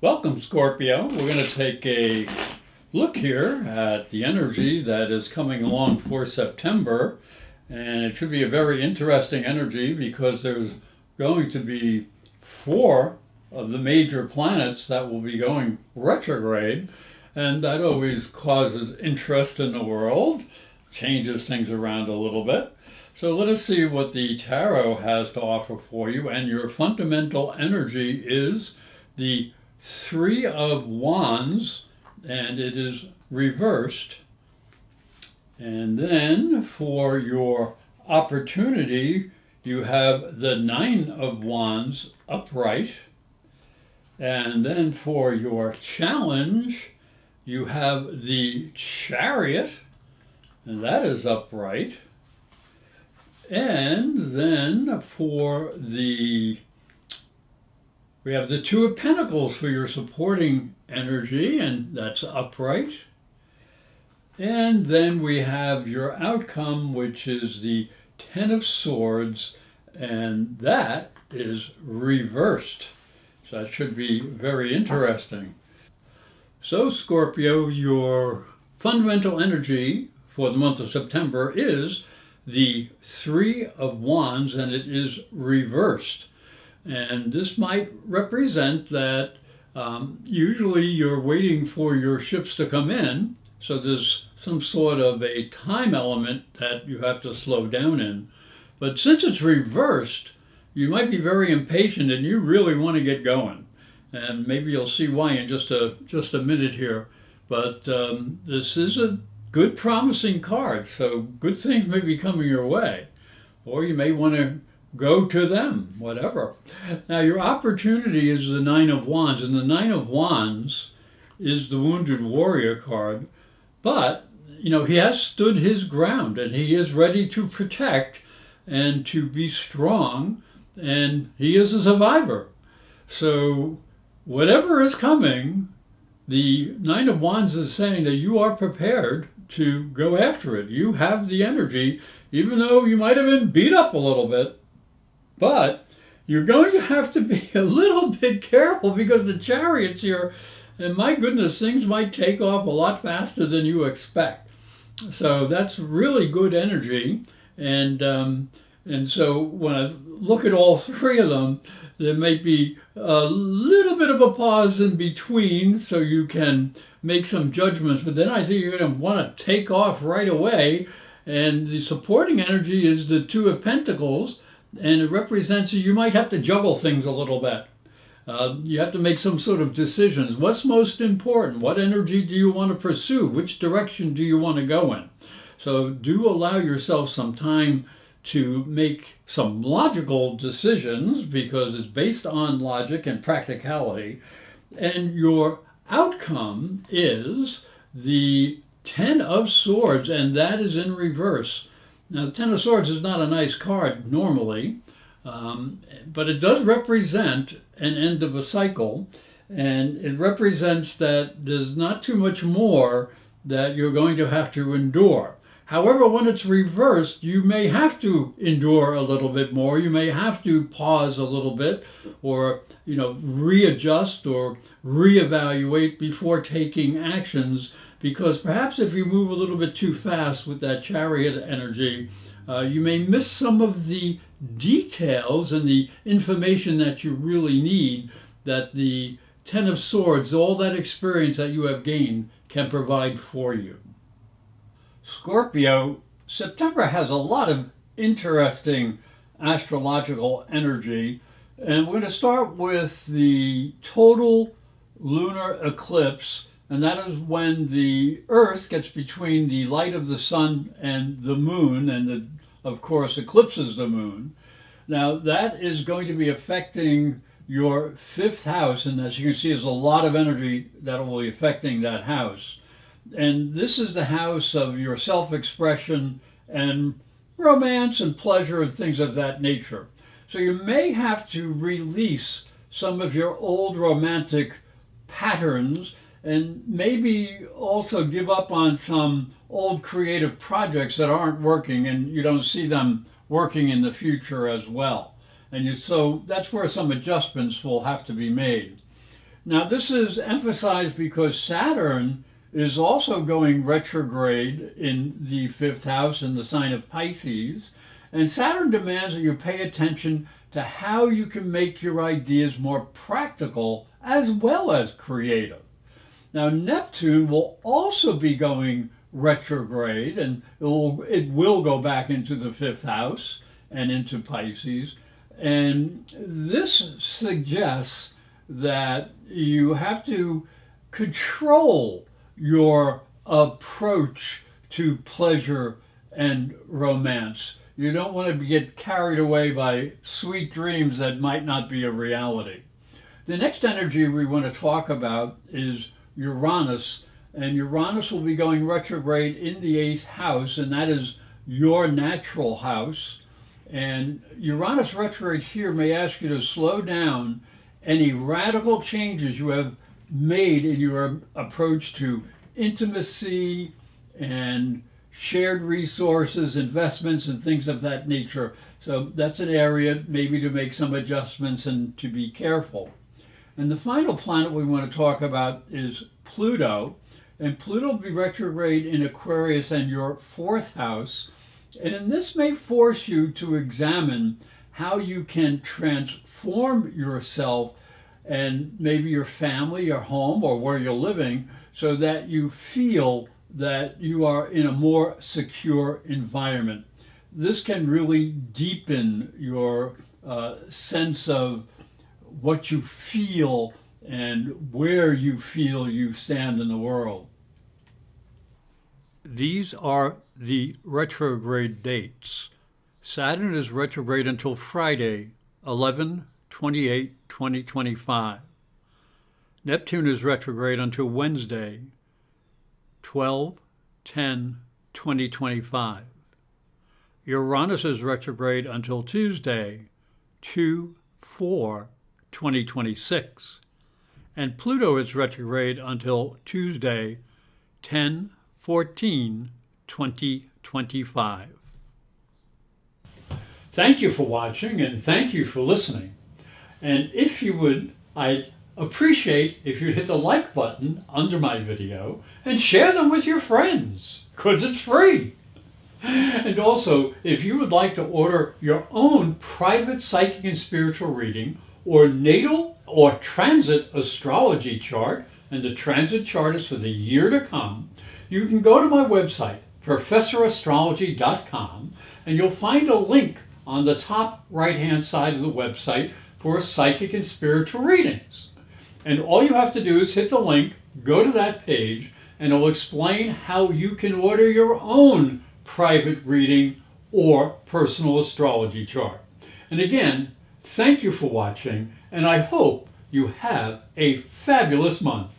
Welcome, Scorpio. We're going to take a look here at the energy that is coming along for September. And it should be a very interesting energy because there's going to be four of the major planets that will be going retrograde. And that always causes interest in the world, changes things around a little bit. So let us see what the tarot has to offer for you. And your fundamental energy is the Three of Wands, and it is reversed. And then for your opportunity, you have the Nine of Wands upright. And then for your challenge, you have the Chariot, and that is upright. And then we have the Two of Pentacles for your supporting energy, and that's upright. And then we have your outcome, which is the Ten of Swords, and that is reversed. So that should be very interesting. So Scorpio, your fundamental energy for the month of September is the Three of Wands, and it is reversed. And this might represent that usually you're waiting for your ships to come in, so there's some sort of a time element that you have to slow down in. But since it's reversed, you might be very impatient and you really want to get going. And maybe you'll see why in just a minute here. But this is a good promising card, so good things may be coming your way. Or you may want to go to them, whatever. Now your opportunity is the Nine of Wands, and the Nine of Wands is the Wounded Warrior card, but he has stood his ground and he is ready to protect and to be strong, and he is a survivor. So whatever is coming, the Nine of Wands is saying that you are prepared to go after it. You have the energy, even though you might have been beat up a little bit. But you're going to have to be a little bit careful because the Chariot's here, and my goodness, things might take off a lot faster than you expect. So that's really good energy, and so when I look at all three of them, there may be a little bit of a pause in between so you can make some judgments, but then I think you're going to want to take off right away. And the supporting energy is the Two of Pentacles, and it represents you might have to juggle things a little bit. You have to make some sort of decisions. What's most important? What energy do you want to pursue? Which direction do you want to go in? So do allow yourself some time to make some logical decisions because it's based on logic and practicality. And your outcome is the Ten of Swords, and that is in reverse. Now, the Ten of Swords is not a nice card normally, but it does represent an end of a cycle, and it represents that there's not too much more that you're going to have to endure. However, when it's reversed, you may have to endure a little bit more. You may have to pause a little bit or, readjust or reevaluate before taking actions, because perhaps if you move a little bit too fast with that Chariot energy, you may miss some of the details and the information that you really need that the Ten of Swords, all that experience that you have gained, can provide for you. Scorpio, September has a lot of interesting astrological energy, and we're going to start with the total lunar eclipse, and that is when the Earth gets between the light of the sun and the moon, and of course eclipses the moon. Now that is going to be affecting your fifth house, and as you can see, there's a lot of energy that will be affecting that house. And this is the house of your self-expression and romance and pleasure and things of that nature. So you may have to release some of your old romantic patterns and maybe also give up on some old creative projects that aren't working and you don't see them working in the future as well. So that's where some adjustments will have to be made. Now, this is emphasized because Saturn is also going retrograde in the fifth house in the sign of Pisces. And Saturn demands that you pay attention to how you can make your ideas more practical as well as creative. Now, Neptune will also be going retrograde, and it will go back into the fifth house and into Pisces. And this suggests that you have to control your approach to pleasure and romance. You don't want to get carried away by sweet dreams that might not be a reality. The next energy we want to talk about is Uranus, and Uranus will be going retrograde in the eighth house, and that is your natural house. And Uranus retrograde here may ask you to slow down any radical changes you have made in your approach to intimacy and shared resources, investments, and things of that nature. So that's an area maybe to make some adjustments and to be careful. And the final planet we want to talk about is Pluto. And Pluto will be retrograde in Aquarius and your fourth house. And this may force you to examine how you can transform yourself and maybe your family, your home, or where you're living, so that you feel that you are in a more secure environment. This can really deepen your sense of what you feel and where you feel you stand in the world. These are the retrograde dates. Saturn is retrograde until Friday, 11/28/2025. Neptune is retrograde until Wednesday, 12/10/2025. Uranus is retrograde until Tuesday, 2/4/2026. And Pluto is retrograde until Tuesday, 10/14/2025. Thank you for watching, and thank you for listening. And if you would, I'd appreciate if you'd hit the like button under my video and share them with your friends, because it's free. And also, if you would like to order your own private psychic and spiritual reading, or natal or transit astrology chart, and the transit chart is for the year to come, you can go to my website, professorastrology.com, and you'll find a link on the top right-hand side of the website for psychic and spiritual readings. And all you have to do is hit the link, go to that page, and it'll explain how you can order your own private reading or personal astrology chart. And again, thank you for watching, and I hope you have a fabulous month.